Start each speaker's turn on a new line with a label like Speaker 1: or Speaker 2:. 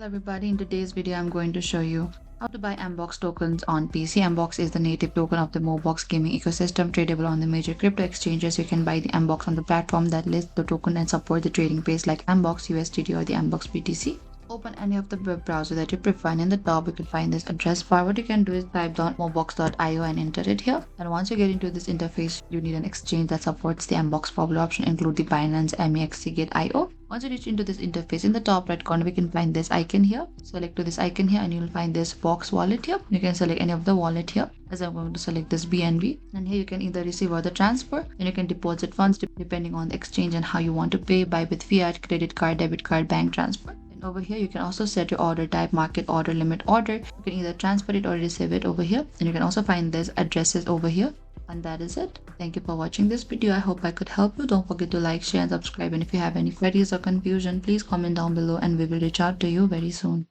Speaker 1: Hello everybody, in today's video I'm going to show you how to buy Mbox tokens on PC. Mbox is the native token of the Mobox gaming ecosystem, tradable on the major crypto exchanges. You can buy the Mbox on the platform that lists the token and support the trading pairs like Mbox USDT or the Mbox BTC. Open any of the web browser that you prefer, and in the top you can find this address bar. What you can do is type down mobox.io and enter it here. And once you get into this interface, you need an exchange that supports the Mbox popular option, include the Binance, MEXC, Gate.io. Once you reach into this interface, in the top right corner we can find this icon here. Select to this icon here and you will find this Box wallet here. You can select any of the wallet here, as I'm going to select this BNB, and here you can either receive or the transfer, and you can deposit funds depending on the exchange and how you want to pay, buy with fiat, credit card, debit card, bank transfer. Over here you can also set your order type, market order, limit order. You can either transfer it or receive it over here, and you can also find these addresses over here. And that is it. Thank you for watching this video. I hope I could help you. Don't forget to like, share and subscribe, and if you have any queries or confusion, please comment down below and we will reach out to you very soon.